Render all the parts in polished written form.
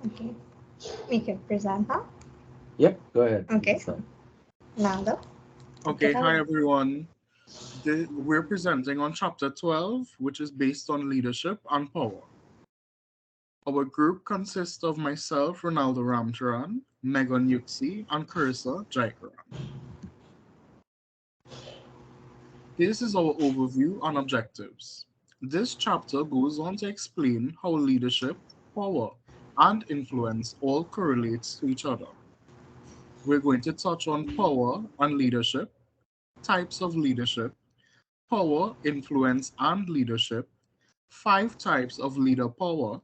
Okay, we can present now. Yep, go ahead. You can Okay, start. Nando, take Okay, it hi away. everyone. We're presenting on chapter 12, which is based on leadership and power. Our group consists of myself, Ronaldo Ramcharan, Megan Yuxi, and Carissa Jaikaran. This is our overview and objectives. This chapter goes on to explain how leadership, power, and influence all correlates to each other. We're going to touch on power and leadership, types of leadership, power, influence, and leadership, five types of leader power,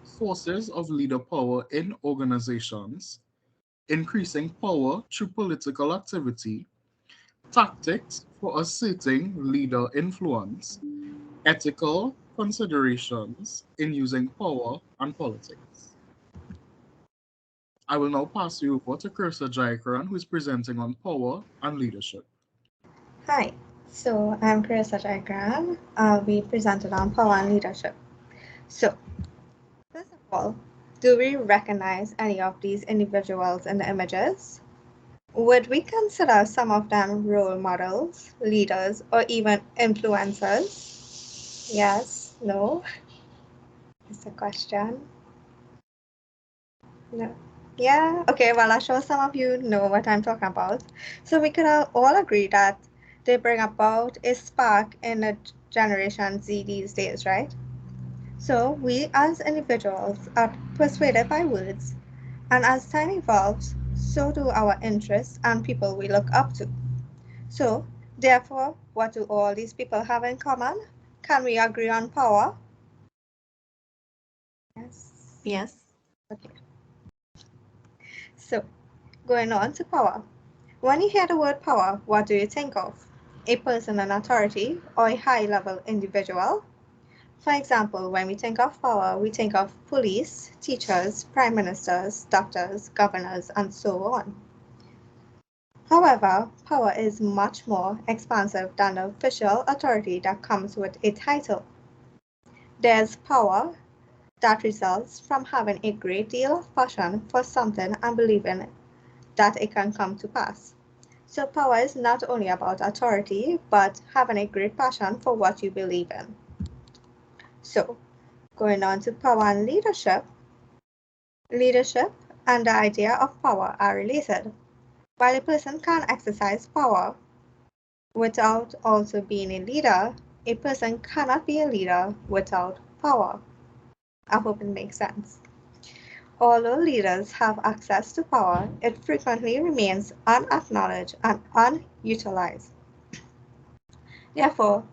sources of leader power in organizations, increasing power through political activity, tactics for asserting leader influence, ethical considerations in using power and politics. I will now pass you over to Kirsa Jayakaran, who is presenting on power and leadership. Hi, so I'm Carissa Diagram. I'll be presented on power and leadership. So, first of all, do we recognize any of these individuals in the images? Would we consider some of them role models, leaders, or even influencers? Yes, no? It's a question. No. Yeah, okay, well, I'm sure some of you know what I'm talking about. So we could all agree that they bring about a spark in the Generation Z these days, right? So we as individuals are persuaded by words, and as time evolves, so do our interests and people we look up to. So, therefore, what do all these people have in common? Can we agree on power? Yes. Yes. Okay. So, going on to power. When you hear the word power, what do you think of? A person in authority or a high level individual? For example, when we think of power, we think of police, teachers, prime ministers, doctors, governors, and so on. However, power is much more expansive than the official authority that comes with a title. There's power that results from having a great deal of passion for something and believing that it can come to pass. So power is not only about authority, but having a great passion for what you believe in. So going on to power and leadership, leadership and the idea of power are related. While a person can exercise power without also being a leader, a person cannot be a leader without power. I hope it makes sense. Although leaders have access to power, it frequently remains unacknowledged and unutilized. Therefore,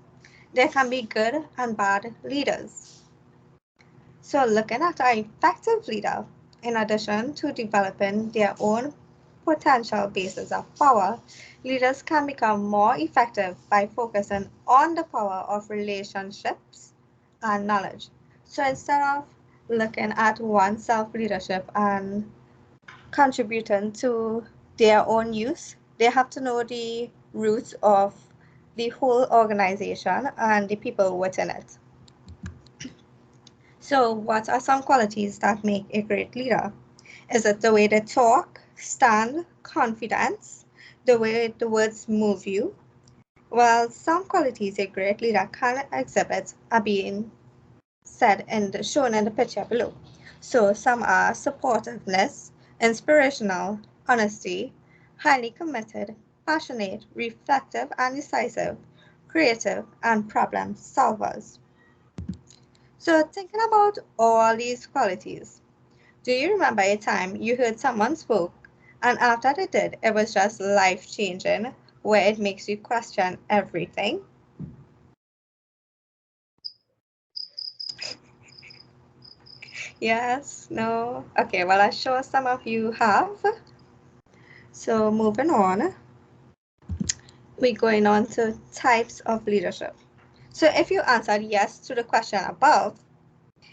there can be good and bad leaders. So, looking at an effective leader, in addition to developing their own potential bases of power, leaders can become more effective by focusing on the power of relationships and knowledge. So, instead of looking at one's self leadership and contributing to their own use, they have to know the roots of the whole organization and the people within it. So, what are some qualities that make a great leader? Is it the way they talk, stand, confidence, the way the words move you? Well, some qualities a great leader can exhibit are being shown in the picture below. So some are supportiveness, inspirational, honesty, highly committed, passionate, reflective and decisive, creative, and problem solvers. So thinking about all these qualities, do you remember a time you heard someone spoke and after they did, it was just life changing, where it makes you question everything? Yes, no. Okay, well, I'm sure some of you have. So moving on, we're going on to types of leadership. So if you answered yes to the question above,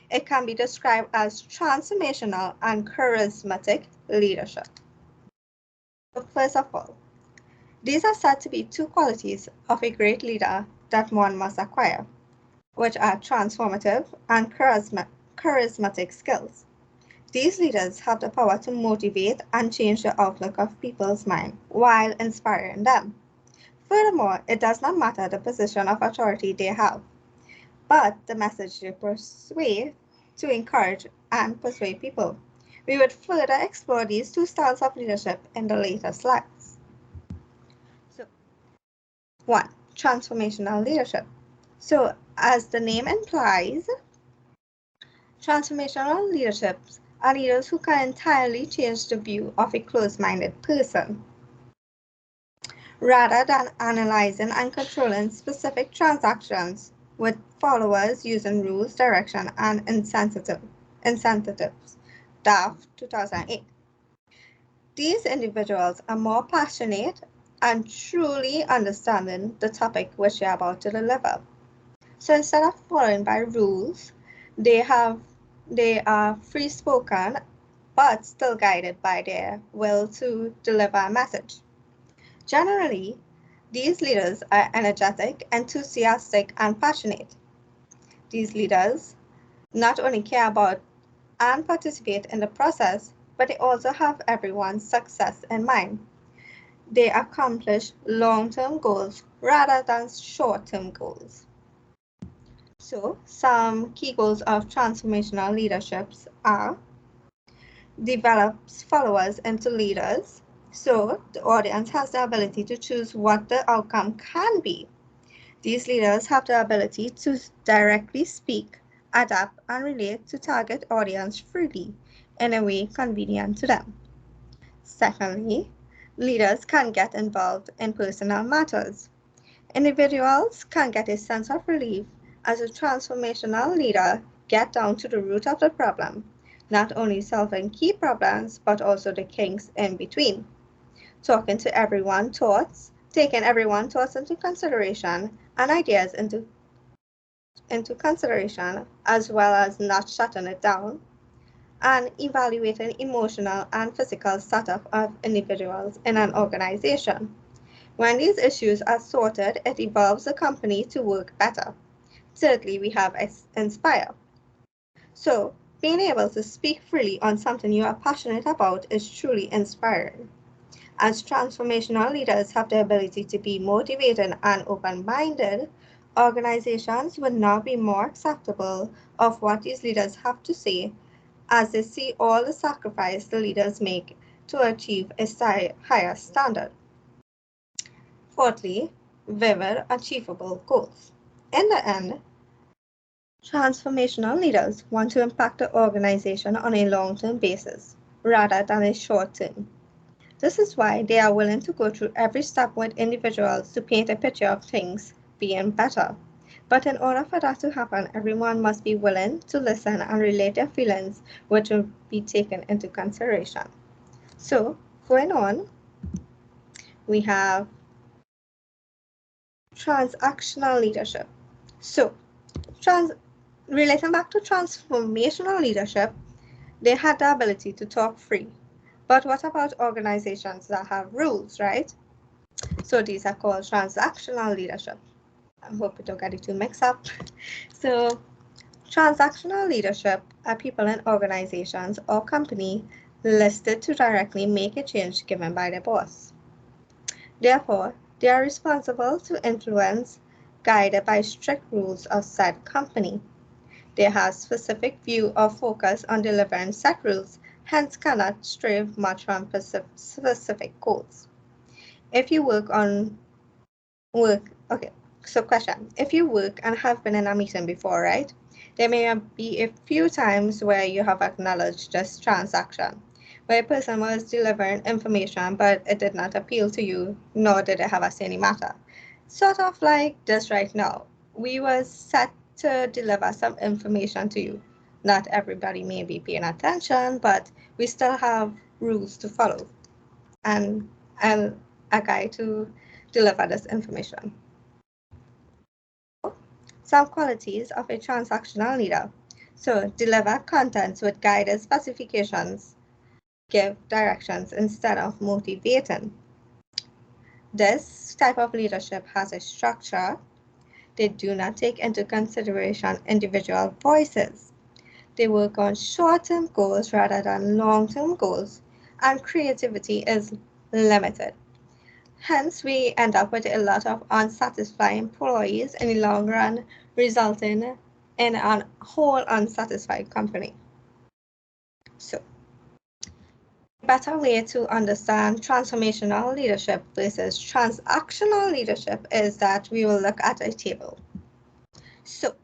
it can be described as transformational and charismatic leadership. So first of all, these are said to be two qualities of a great leader that one must acquire, which are transformative and charismatic skills. These leaders have the power to motivate and change the outlook of people's mind while inspiring them. Furthermore, it does not matter the position of authority they have, but the message they persuade to encourage and persuade people. We would further explore these two styles of leadership in the later slides. So, 1. Transformational leadership. So, as the name implies, transformational leaderships are leaders who can entirely change the view of a closed-minded person. Rather than analyzing and controlling specific transactions with followers using rules, direction, and incentives. Daft, 2008. These individuals are more passionate and truly understanding the topic which they are about to deliver. So instead of following by rules, they are free spoken but still guided by their will to deliver a message. Generally, these leaders are energetic, enthusiastic, and passionate. These leaders not only care about and participate in the process, but they also have everyone's success in mind. They accomplish long-term goals rather than short-term goals. So, some key goals of transformational leaderships are develops followers into leaders. So, the audience has the ability to choose what the outcome can be. These leaders have the ability to directly speak, adapt, and relate to target audience freely in a way convenient to them. Secondly, leaders can get involved in personal matters. Individuals can get a sense of relief as a transformational leader get down to the root of the problem, not only solving key problems, but also the kinks in between. Taking everyone's thoughts into consideration and ideas into consideration, as well as not shutting it down, and evaluating emotional and physical setup of individuals in an organization. When these issues are sorted, it evolves the company to work better. Thirdly, we have inspire. So, being able to speak freely on something you are passionate about is truly inspiring. As transformational leaders have the ability to be motivated and open-minded, organizations would now be more acceptable of what these leaders have to say as they see all the sacrifice the leaders make to achieve a higher standard. Fourthly, vivid, achievable goals. In the end, transformational leaders want to impact the organization on a long-term basis rather than a short-term. This is why they are willing to go through every step with individuals to paint a picture of things being better. But in order for that to happen, everyone must be willing to listen and relate their feelings, which will be taken into consideration. So, going on, we have transactional leadership. So, relating back to transformational leadership, they had the ability to talk free. But what about organizations that have rules, right? So these are called transactional leadership. I hope you don't get it too mixed up. So transactional leadership are people in organizations or company listed to directly make a change given by the boss. Therefore, they are responsible to influence, guided by strict rules of said company. They have specific view or focus on delivering set rules, hence cannot stray much from specific goals. If you okay, so question. If you work and have been in a meeting before, right? There may be a few times where you have acknowledged this transaction, where a person was delivering information, but it did not appeal to you, nor did it have a say any matter. Sort of like this right now. We were set to deliver some information to you. Not everybody may be paying attention, but we still have rules to follow and a guide to deliver this information. Some qualities of a transactional leader. So deliver contents with guided specifications, give directions instead of motivating. This type of leadership has a structure. They do not take into consideration individual voices. They work on short-term goals rather than long-term goals, and creativity is limited. Hence, we end up with a lot of unsatisfied employees in the long run, resulting in a whole unsatisfied company. So, a better way to understand transformational leadership versus transactional leadership is that we will look at a table. So,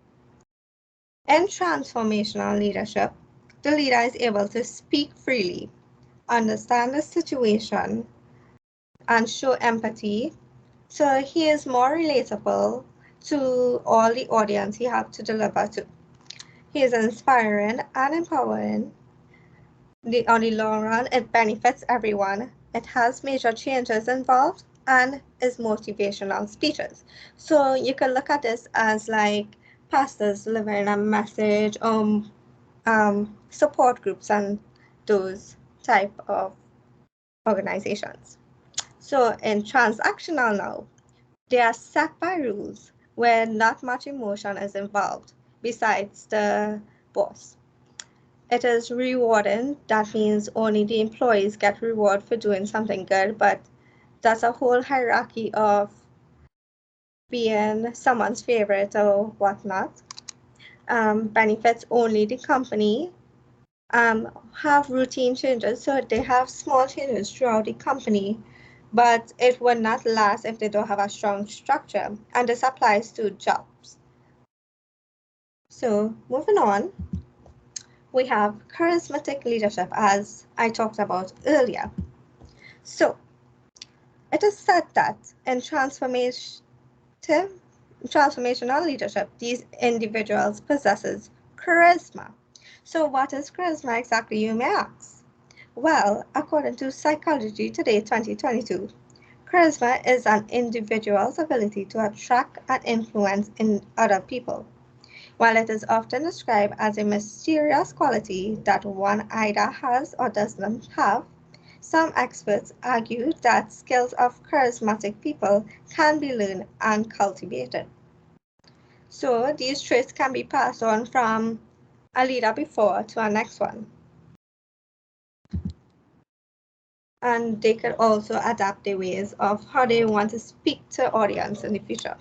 in transformational leadership, the leader is able to speak freely, understand the situation, and show empathy, so he is more relatable to all the audience he has to deliver to. He is inspiring and empowering. On the long run, it benefits everyone. It has major changes involved and is motivational speeches. So you can look at this as like pastors delivering a message, support groups and those type of organizations. So in transactional now, they are set by rules where not much emotion is involved besides the boss. It is rewarding. That means only the employees get reward for doing something good, but that's a whole hierarchy of being someone's favorite or whatnot. Benefits only the company. Have routine changes, so they have small changes throughout the company, but it will not last if they don't have a strong structure, and this applies to jobs. So moving on, we have charismatic leadership, as I talked about earlier. So it is said that in transformational leadership, these individuals possesses charisma. So what is charisma exactly, you may ask? Well, according to Psychology Today 2022, charisma is an individual's ability to attract and influence in other people. While it is often described as a mysterious quality that one either has or does not have, some experts argue that skills of charismatic people can be learned and cultivated. So these traits can be passed on from a leader before to our next one. And they could also adapt their ways of how they want to speak to audience in the future.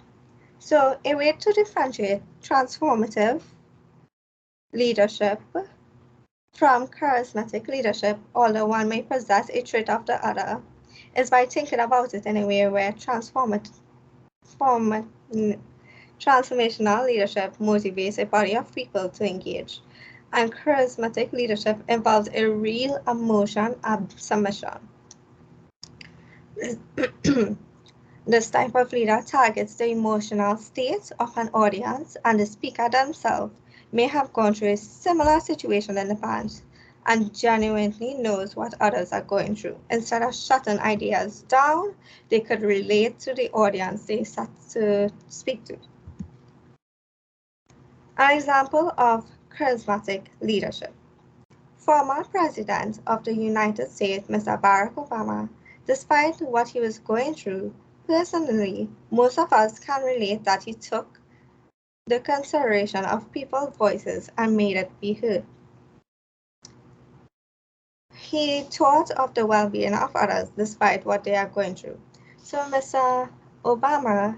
So a way to differentiate transformative leadership from charismatic leadership, although one may possess a trait of the other, is by thinking about it in a way where transformational leadership motivates a body of people to engage, and charismatic leadership involves a real emotion of submission. This type of leader targets the emotional state of an audience, and the speaker themselves may have gone through a similar situation in the past and genuinely knows what others are going through. Instead of shutting ideas down, they could relate to the audience they set to speak to. An example of charismatic leadership. Former President of the United States, Mr. Barack Obama, despite what he was going through, personally, most of us can relate that he took the consideration of people's voices and made it be heard. He thought of the well-being of others despite what they are going through. So Mr. Obama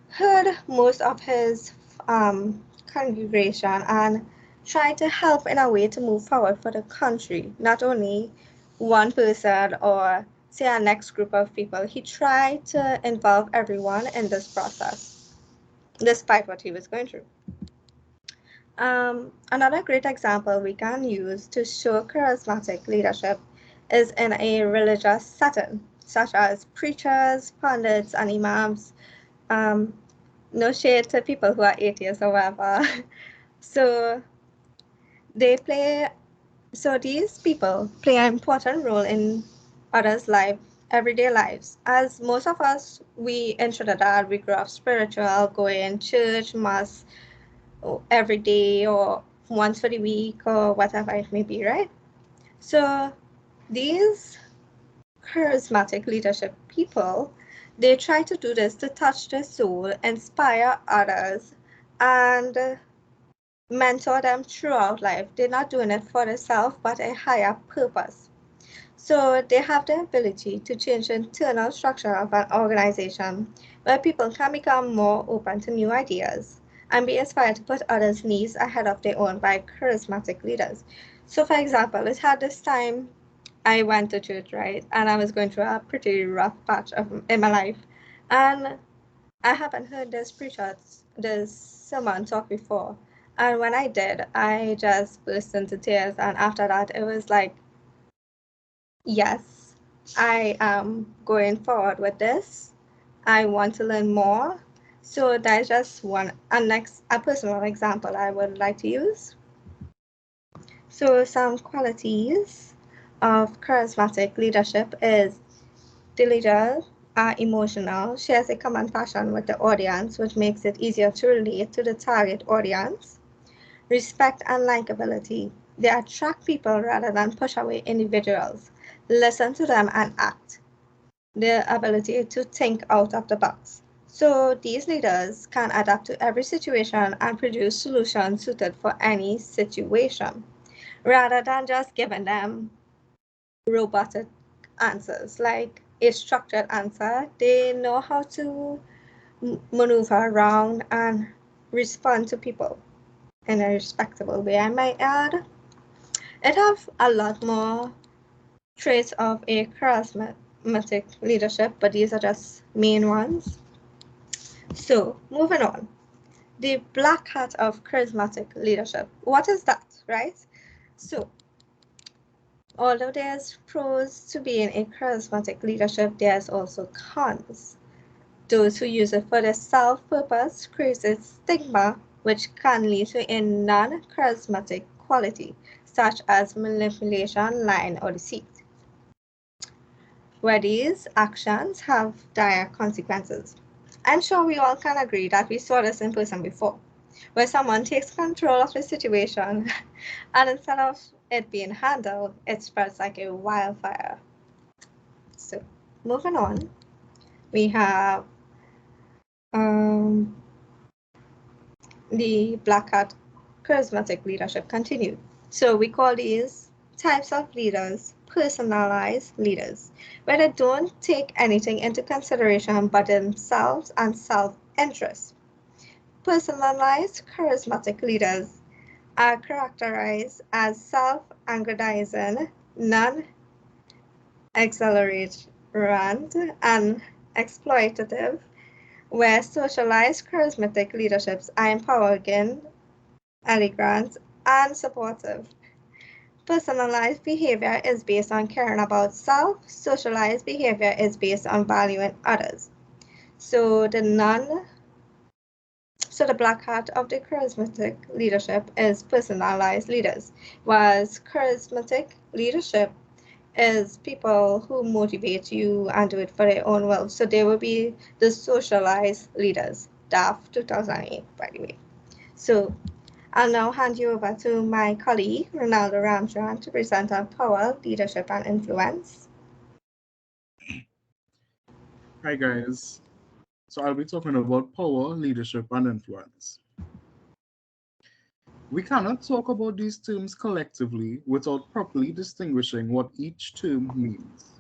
heard most of his congregation and tried to help in a way to move forward for the country, not only one person or say a next group of people. He tried to involve everyone in this process, despite what he was going through. Another great example we can use to show charismatic leadership is in a religious setting, such as preachers, pundits, and imams. No shade to people who are atheists or whatever. So these people play an important role in others' life, everyday lives. As most of us, we enter that we grow up spiritual, going church, mass every day or once for the week or whatever it may be, right? So these charismatic leadership people, they try to do this to touch their soul, inspire others, and mentor them throughout life. They're not doing it for themselves, but a higher purpose. So they have the ability to change the internal structure of an organization where people can become more open to new ideas and be inspired to put others' needs ahead of their own by charismatic leaders. So, for example, it had this time I went to church, right? And I was going through a pretty rough patch in my life. And I haven't heard this sermon talk before. And when I did, I just burst into tears. And after that, it was like, yes, I am going forward with this. I want to learn more. So that's just a personal example I would like to use. So some qualities of charismatic leadership is the leader are emotional, shares a common passion with the audience, which makes it easier to relate to the target audience. Respect and likability. They attract people rather than push away individuals. Listen to them and act. Their ability to think out of the box. So these leaders can adapt to every situation and produce solutions suited for any situation, rather than just giving them robotic answers, like a structured answer. They know how to maneuver around and respond to people in a respectable way, I might add. It have a lot more traits of a charismatic leadership, but these are just main ones. So moving on, the black hat of charismatic leadership. What is that, right? So although there's pros to being a charismatic leadership, there's also cons. Those who use it for their self-purpose creates a stigma which can lead to a non-charismatic quality, such as manipulation, lying, or deceit, where these actions have dire consequences. I'm sure we all can agree that we saw this in person before, where someone takes control of the situation and instead of it being handled, it spreads like a wildfire. So, moving on, we have the Black Hat charismatic leadership continued. So we call these types of leaders personalized leaders, where they don't take anything into consideration but themselves and self-interest. Personalized charismatic leaders are characterized as self-aggrandizing, non-exaggerant, and exploitative, where socialized charismatic leaderships are empowering, elegant, and supportive. Personalized behavior is based on caring about self. Socialized behavior is based on valuing others. So the black hat of the charismatic leadership is personalized leaders, whereas charismatic leadership is people who motivate you and do it for their own will. So they will be the socialized leaders. Daft 2008, by the way. So I'll now hand you over to my colleague, Ronaldo Ramjan, to present on power, leadership, and influence. Hi, guys. So I'll be talking about power, leadership, and influence. We cannot talk about these terms collectively without properly distinguishing what each term means.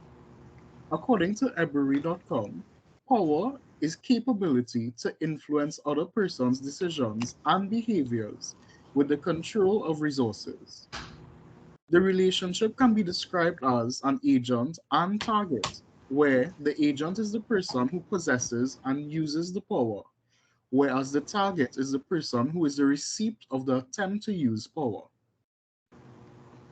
According to Ebury.com, power is capability to influence other person's decisions and behaviors with the control of resources. The relationship can be described as an agent and target, where the agent is the person who possesses and uses the power, whereas the target is the person who is the recipient of the attempt to use power.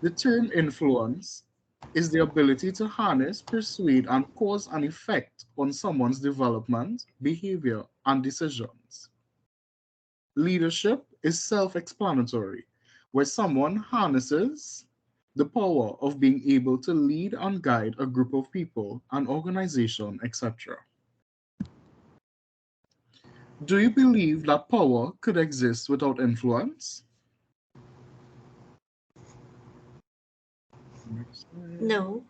The term influence is the ability to harness, persuade, and cause an effect on someone's development, behavior, and decisions. Leadership is self explanatory, where someone harnesses the power of being able to lead and guide a group of people, an organization, etc. Do you believe that power could exist without influence? Next slide. No.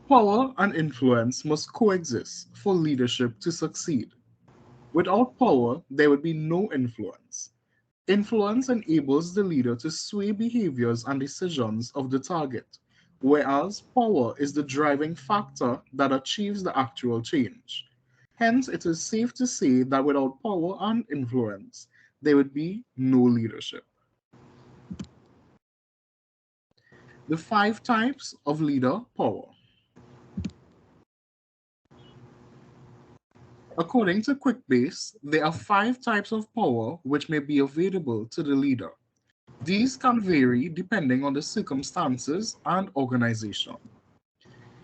Power and influence must coexist for leadership to succeed. Without power, there would be no influence. Influence enables the leader to sway behaviors and decisions of the target, whereas power is the driving factor that achieves the actual change. Hence, it is safe to say that without power and influence, there would be no leadership. The 5 types of leader power. According to QuickBase, there are 5 types of power which may be available to the leader. These can vary depending on the circumstances and organization.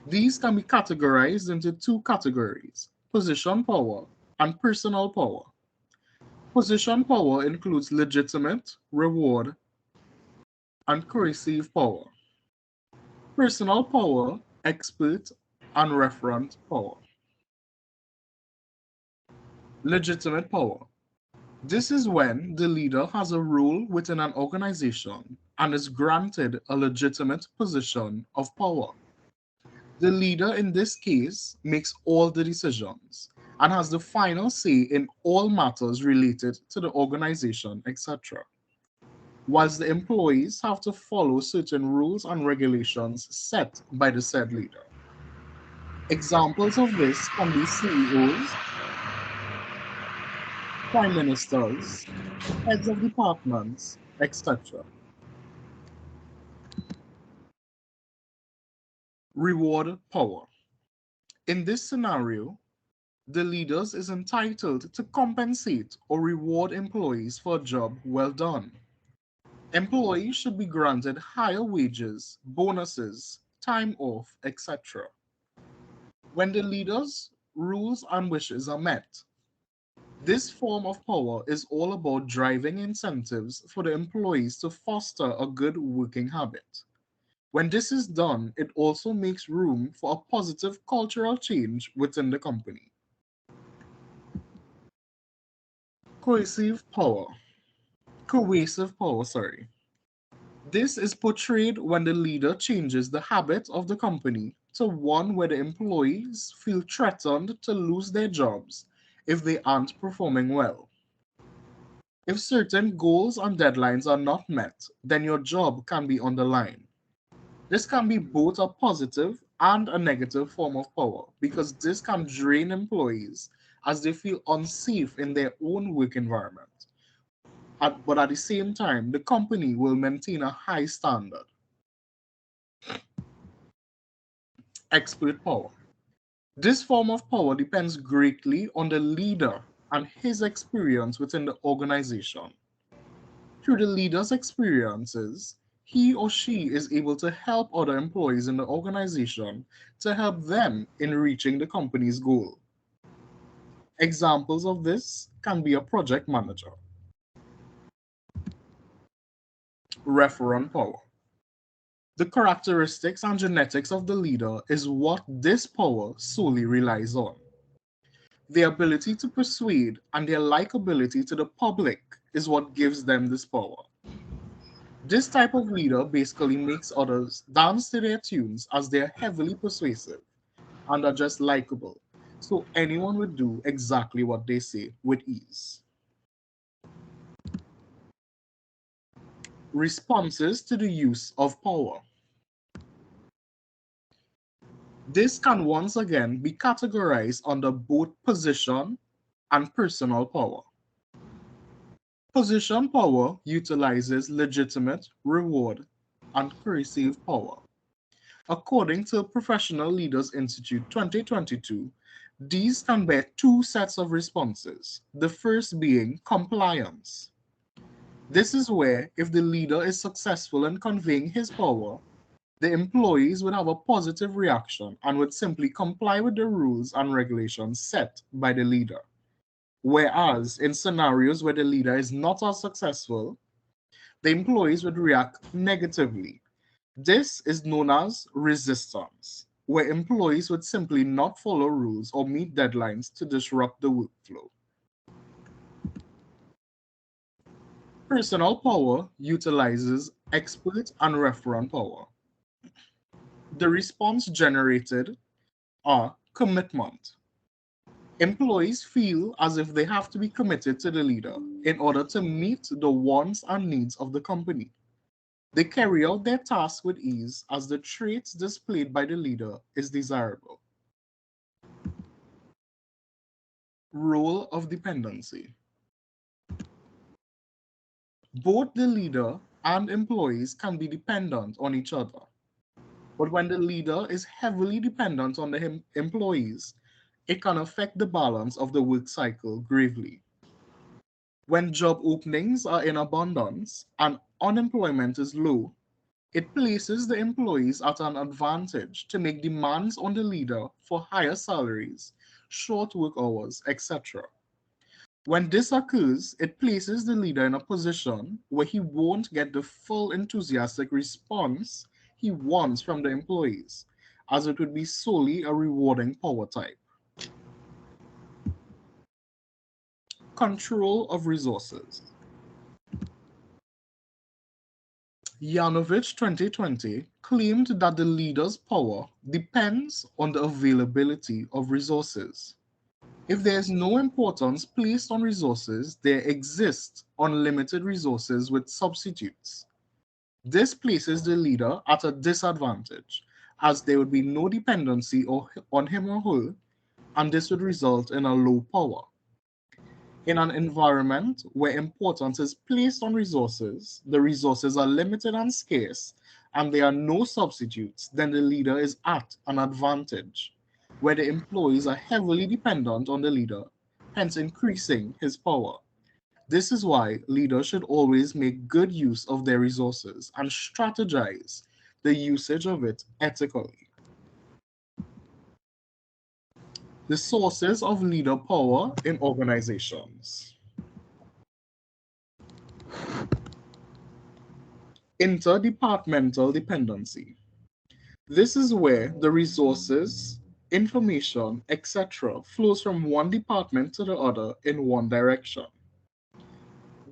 These can be categorized into 2 categories: position power and personal power. Position power includes legitimate, reward, and coercive power. Personal power, expert, and referent power. Legitimate power. This is when the leader has a role within an organization and is granted a legitimate position of power. The leader in this case makes all the decisions and has the final say in all matters related to the organization, etc. Whilst the employees have to follow certain rules and regulations set by the said leader. Examples of this can be CEOs, prime ministers, heads of departments, etc. Reward power. In this scenario, the leaders is entitled to compensate or reward employees for a job well done. Employees should be granted higher wages, bonuses, time off, etc. When the leaders' rules and wishes are met, this form of power is all about driving incentives for the employees to foster a good working habit. When this is done, it also makes room for a positive cultural change within the company. Coercive power. Coercive power, sorry. This is portrayed when the leader changes the habit of the company to one where the employees feel threatened to lose their jobs if they aren't performing well. If certain goals and deadlines are not met, then your job can be on the line. This can be both a positive and a negative form of power because this can drain employees as they feel unsafe in their own work environment. But at the same time, the company will maintain a high standard. Expert power. This form of power depends greatly on the leader and his experience within the organization. Through the leader's experiences, he or she is able to help other employees in the organization to help them in reaching the company's goal. Examples of this can be a project manager. Referent power. The characteristics and genetics of the leader is what this power solely relies on. Their ability to persuade and their likability to the public is what gives them this power. This type of leader basically makes others dance to their tunes as they are heavily persuasive and are just likable, so anyone would do exactly what they say with ease. Responses to the use of power. This can once again be categorized under both position and personal power. Position power utilizes legitimate, reward, and coercive power. According to Professional Leaders Institute 2022, these can bear 2 sets of responses, the first being compliance. This is where, if the leader is successful in conveying his power, the employees would have a positive reaction and would simply comply with the rules and regulations set by the leader. Whereas in scenarios where the leader is not as successful, the employees would react negatively. This is known as resistance, where employees would simply not follow rules or meet deadlines to disrupt the workflow. Personal power utilizes expert and referent power. The response generated are commitment. Employees feel as if they have to be committed to the leader in order to meet the wants and needs of the company. They carry out their tasks with ease as the traits displayed by the leader is desirable. Role of dependency. Both the leader and employees can be dependent on each other. But when the leader is heavily dependent on the employees, it can affect the balance of the work cycle gravely. When job openings are in abundance and unemployment is low, it places the employees at an advantage to make demands on the leader for higher salaries, short work hours, etc. When this occurs, it places the leader in a position where he won't get the full enthusiastic response he wants from the employees, as it would be solely a rewarding power type. Control of resources. Yanovich 2020 claimed that the leader's power depends on the availability of resources. If there is no importance placed on resources, there exist unlimited resources with substitutes. This places the leader at a disadvantage, as there would be no dependency on him or her, and this would result in a low power. In an environment where importance is placed on resources, the resources are limited and scarce, and there are no substitutes, then the leader is at an advantage, where the employees are heavily dependent on the leader, hence increasing his power. This is why leaders should always make good use of their resources and strategize the usage of it ethically. The sources of leader power in organizations. Interdepartmental dependency. This is where the resources, information, etc. flows from one department to the other in one direction.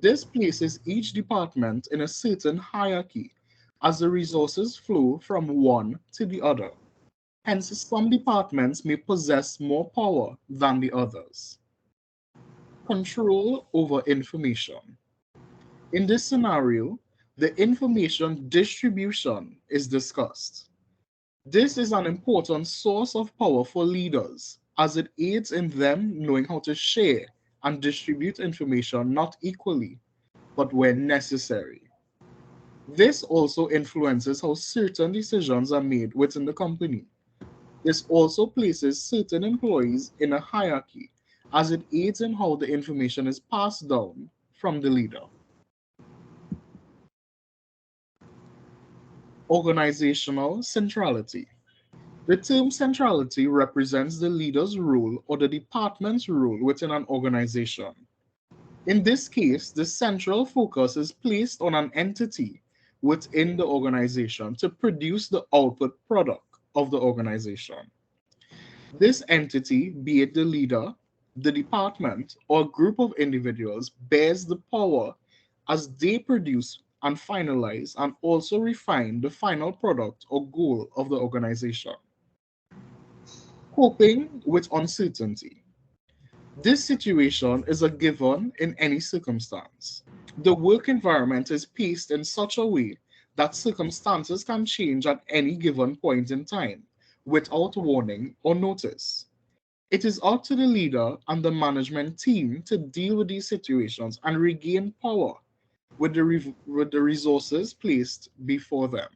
This places each department in a certain hierarchy as the resources flow from one to the other. Hence, some departments may possess more power than the others. Control over information. In this scenario, the information distribution is discussed. This is an important source of power for leaders as it aids in them knowing how to share and distribute information not equally, but where necessary. This also influences how certain decisions are made within the company. This also places certain employees in a hierarchy as it aids in how the information is passed down from the leader. Organizational centrality. The term centrality represents the leader's role or the department's role within an organization. In this case, the central focus is placed on an entity within the organization to produce the output product of the organization. This entity, be it the leader, the department, or group of individuals, bears the power as they produce and finalize and also refine the final product or goal of the organization. Coping with uncertainty. This situation is a given in any circumstance. The work environment is paced in such a way that circumstances can change at any given point in time without warning or notice. It is up to the leader and the management team to deal with these situations and regain power with with the resources placed before them.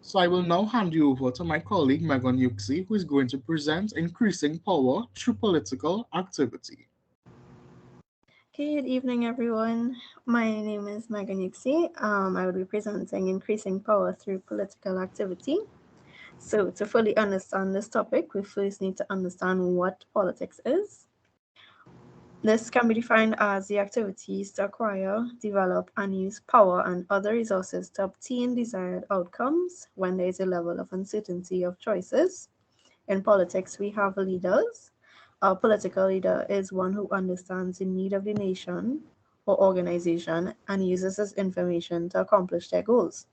So I will now hand you over to my colleague Megan Yuxi, who is going to present increasing power through political activity. Good evening, everyone. My name is Megan Yuxi. I will be presenting increasing power through political activity. So to fully understand this topic, we first need to understand what politics is. This can be defined as the activities to acquire, develop, and use power and other resources to obtain desired outcomes when there is a level of uncertainty of choices. In politics, we have leaders. A political leader is one who understands the need of the nation or organization and uses this information to accomplish their goals.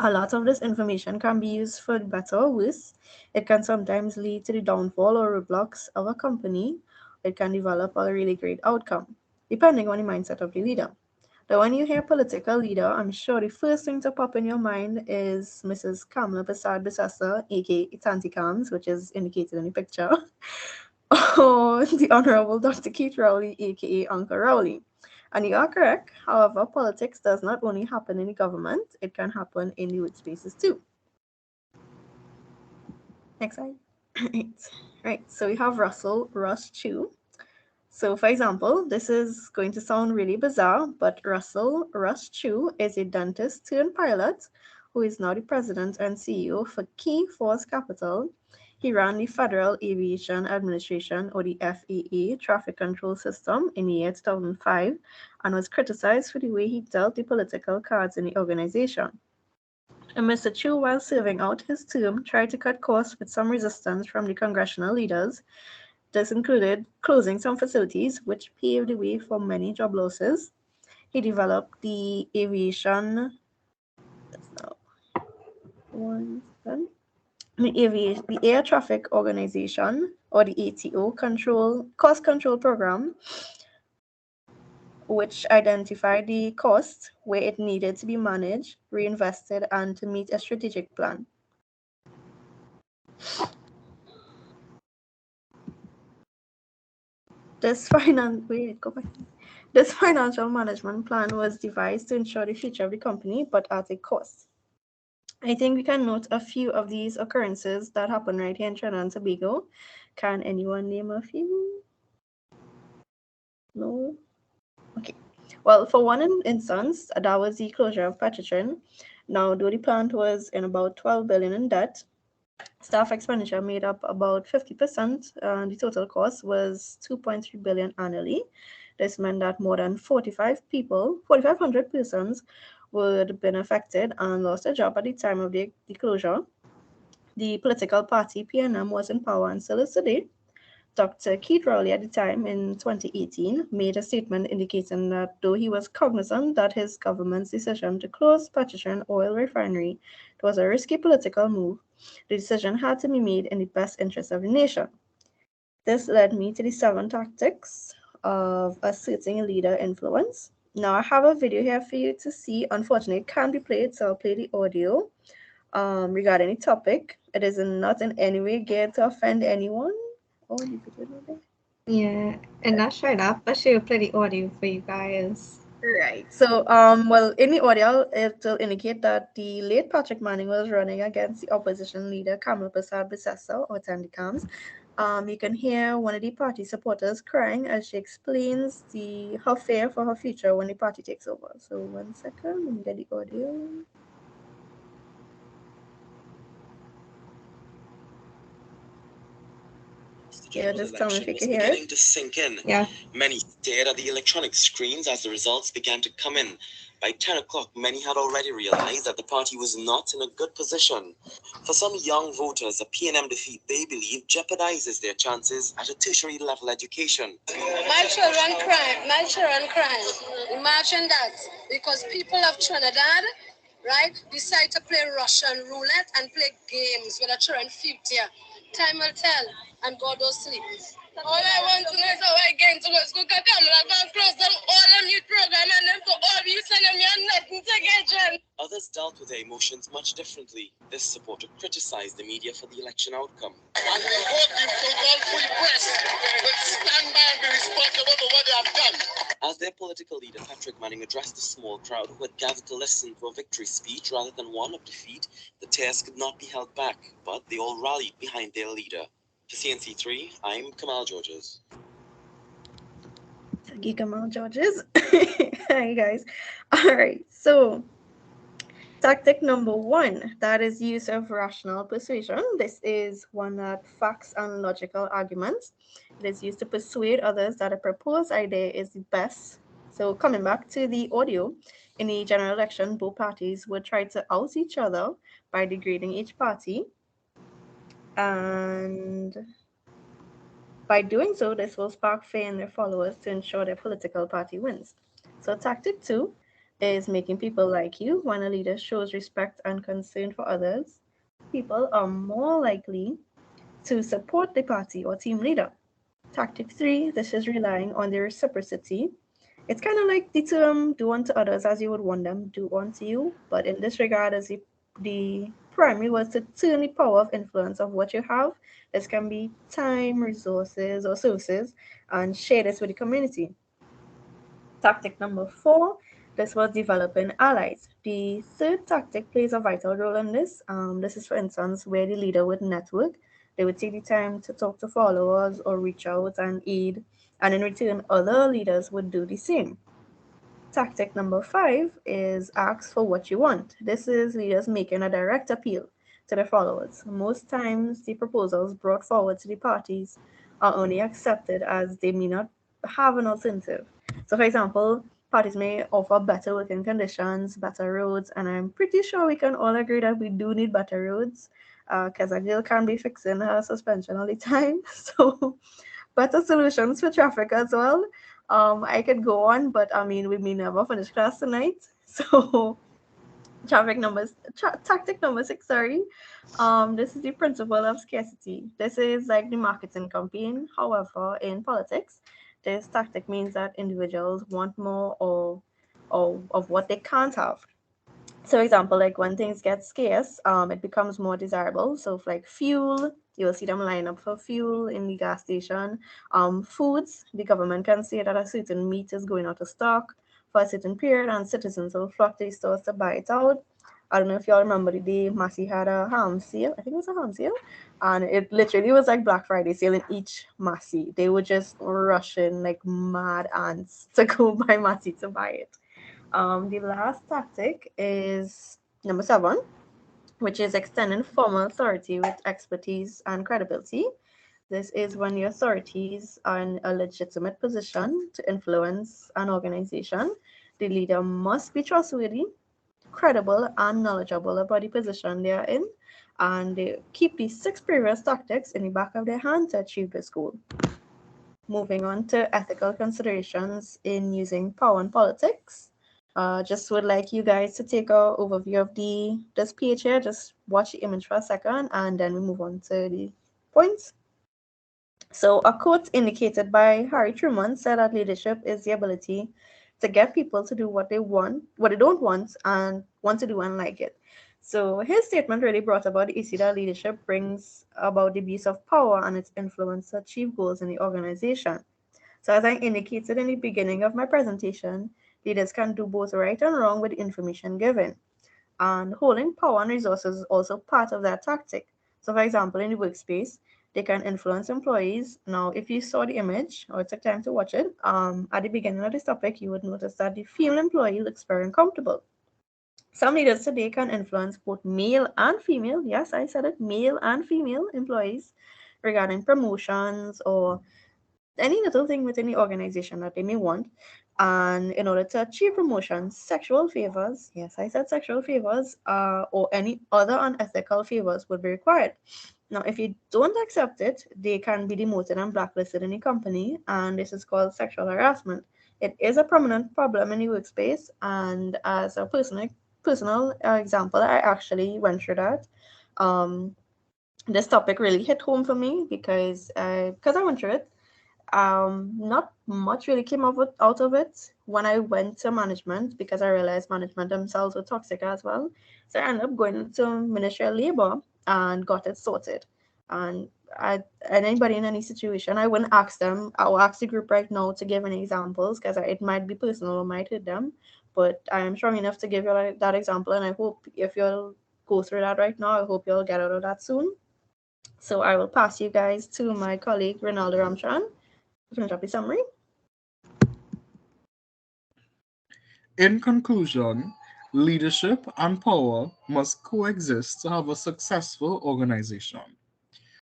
A lot of this information can be used for better or worse. It can sometimes lead to the downfall or roadblocks of a company. It can develop a really great outcome, depending on the mindset of the leader. Now, when you hear political leader, I'm sure the first thing to pop in your mind is Mrs. Kamala Prasad Bisasa, aka Tanti Kams, which is indicated in the picture, or the Honorable Dr. Keith Rowley, aka Uncle Rowley. And you are correct. However, politics does not only happen in the government, it can happen in the workspaces too. Next slide. Right. So we have Russell Rush Chu. So for example, this is going to sound really bizarre, but Russell Rush Chu is a dentist turned pilot who is now the president and CEO for Key Force Capital. He ran the Federal Aviation Administration, or the FAA, traffic control system in the year 2005 and was criticized for the way he dealt the political cards in the organization. And Mr. Chu, while serving out his term, tried to cut costs with some resistance from the congressional leaders. This included closing some facilities, which paved the way for many job losses. He developed the aviation, the Air Traffic Organization, or the ATO cost control program, which identified the cost where it needed to be managed, reinvested, and to meet a strategic plan. This financial management plan was devised to ensure the future of the company, but at a cost. I think we can note a few of these occurrences that happen right here in Trinidad and Tobago. Can anyone name a few? No? Okay. Well, for one instance, that was the closure of Petrotrin. Now, though the plant was in about 12 billion in debt, staff expenditure made up about 50%. The total cost was 2.3 billion annually. This meant that more than 4,500 persons would have been affected and lost their job at the time of the closure. The political party PNM was in power and still is today. Dr. Keith Rowley at the time in 2018 made a statement indicating that though he was cognizant that his government's decision to close Petrotrin oil refinery was a risky political move, the decision had to be made in the best interest of the nation. This led me to the 7 tactics of asserting leader influence. Now I have a video here for you to see. Unfortunately, it can't be played, so I'll play the audio regarding the topic. It is not in any way geared to offend anyone. Oh, the video not there. Yeah, and not showing up, but she'll play the audio for you guys. Right. So, well, in the audio, it will indicate that the late Patrick Manning was running against the opposition leader, Kamala Prasad Bisasa, or Tandy Kams. You can hear one of the party supporters crying as she explains her fear for her future when the party takes over. So, 1 second, let me get the audio. Yeah, just tell me if you can hear it. To sink in. Yeah. Many stared at the electronic screens as the results began to come in. By 10 o'clock, many had already realized that the party was not in a good position. For some young voters, a PNM defeat, they believe, jeopardizes their chances at a tertiary level education. My children cry. Imagine that. Because people of Trinidad, right, decide to play Russian roulette and play games with the children 50. Time will tell, and God will sleep. All I want to know is how I get into school. Because I'm going to close down all the new program and then for all you sending me and nothing to get done. Others dealt with their emotions much differently. This supporter criticized the media for the election outcome. And we hope the so-called free press will stand by and be responsible for what they have done. As their political leader, Patrick Manning, addressed the small crowd who had gathered to listen to a victory speech rather than one of defeat, the tears could not be held back, but they all rallied behind their leader. For CNC3, I'm Kamal Georges. Thank you, Kamal Georges. Hi, guys. All right, so tactic number 1, that is use of rational persuasion. This is one that facts and logical arguments. It is used to persuade others that a proposed idea is the best. So coming back to the audio, in the general election, both parties would try to out each other by degrading each party. And by doing so, this will spark fear in their followers to ensure their political party wins. So tactic 2, is making people like you. When a leader shows respect and concern for others, people are more likely to support the party or team leader. Tactic 3, this is relying on the reciprocity. It's kind of like the term do unto others as you would want them to do unto you, but in this regard, as the primary was to turn the power of influence of what you have. This can be time, resources, or sources, and share this with the community. Tactic number 4, this was developing allies. The third tactic plays a vital role in this. This is, for instance, where the leader would network. They would take the time to talk to followers or reach out and aid, and in return, other leaders would do the same. Tactic number 5 is ask for what you want. This is leaders making a direct appeal to their followers. Most times, the proposals brought forward to the parties are only accepted as they may not have an alternative. So, for example, parties may offer better working conditions, better roads, and I'm pretty sure we can all agree that we do need better roads because a girl can't be fixing her suspension all the time. So, better solutions for traffic as well. I could go on, but I mean, we may never finish class tonight. So, tactic number 6, sorry. This is the principle of scarcity. This is like the marketing campaign. However, in politics, this tactic means that individuals want more or of what they can't have. So example, like when things get scarce, it becomes more desirable. So if like fuel, you'll see them line up for fuel in the gas station. Foods, the government can say that a certain meat is going out of stock for a certain period, and citizens will flock to the stores to buy it out. I don't know if y'all remember the day Massey had a ham sale. I think it was a ham sale. And it literally was like Black Friday sale in each Massey. They were just rushing like mad ants to go buy Massey to buy it. The last tactic is number 7, which is extending formal authority with expertise and credibility. This is when your authorities are in a legitimate position to influence an organization. The leader must be trustworthy, credible, and knowledgeable about the position they are in, and they keep these 6 previous tactics in the back of their hand to achieve this goal. Moving on to ethical considerations in using power in politics. Just would like you guys to take an overview of this page here. Just watch the image for a second, and then we move on to the points. So a quote indicated by Harry Truman said that leadership is the ability to get people to do what they want, what they don't want, and want to do and like it. So his statement really brought about the issue that leadership brings about the abuse of power and its influence to achieve goals in the organization. So as I indicated in the beginning of my presentation, leaders can do both right and wrong with the information given. And holding power and resources is also part of that tactic. So for example, in the workspace, they can influence employees. Now, if you saw the image or took time to watch it, at the beginning of this topic, you would notice that the female employee looks very uncomfortable. Some leaders today can influence both male and female, yes, I said it, male and female employees regarding promotions or any little thing within the organization that they may want. And in order to achieve promotions, sexual favors, yes, I said sexual favors, or any other unethical favors would be required. Now, if you don't accept it, they can be demoted and blacklisted in the company, and this is called sexual harassment. It is a prominent problem in the workspace, and as a personal example, I actually went through that. This topic really hit home for me because I went through it. Not much really came out of it when I went to management because I realized management themselves were toxic as well. So I ended up going to Ministry of Labor and got it sorted. And anybody in any situation, I wouldn't ask them. I'll ask the group right now to give any examples because it might be personal or might hurt them. But I am strong enough to give you that example, and I hope if you'll go through that right now, I hope you'll get out of that soon. So I will pass you guys to my colleague Ronaldo Ramchan to finish up the summary. In conclusion, leadership and power must coexist to have a successful organization.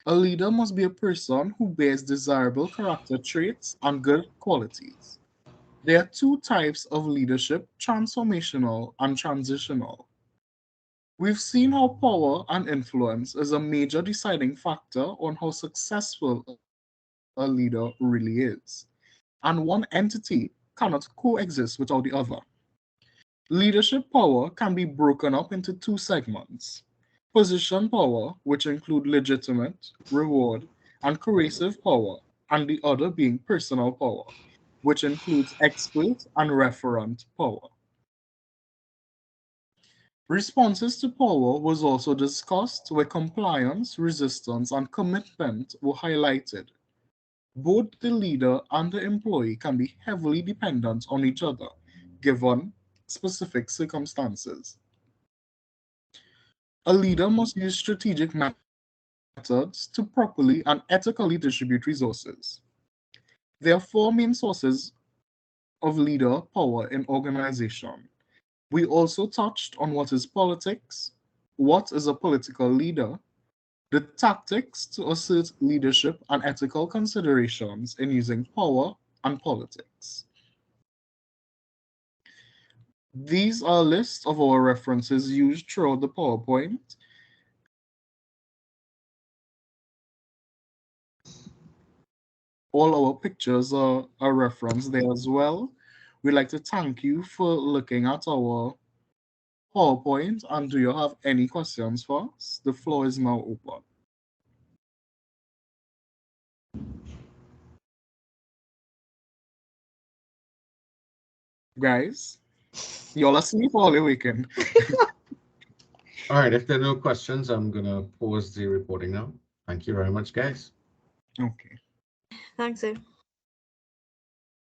A leader must be a person who bears desirable character traits and good qualities. There are 2 types of leadership: transformational and transitional. We've seen how power and influence is a major deciding factor on how successful a leader really is, and one entity cannot coexist without the other. Leadership power can be broken up into two segments. Position power, which include legitimate, reward, and coercive power, and the other being personal power, which includes expert and referent power. Responses to power was also discussed where compliance, resistance, and commitment were highlighted. Both the leader and the employee can be heavily dependent on each other, given specific circumstances. A leader must use strategic methods to properly and ethically distribute resources. There are four main sources of leader power in organization. We also touched on what is politics, what is a political leader, the tactics to assert leadership, and ethical considerations in using power and politics. These are lists of our references used throughout the PowerPoint. All our pictures are referenced there as well. We'd like to thank you for looking at our PowerPoint, and do you have any questions for us? The floor is now open. Guys, y'all asleep all the weekend. All right, if there are no questions, I'm going to pause the recording now. Thank you very much, guys. Okay. Thanks, Dave.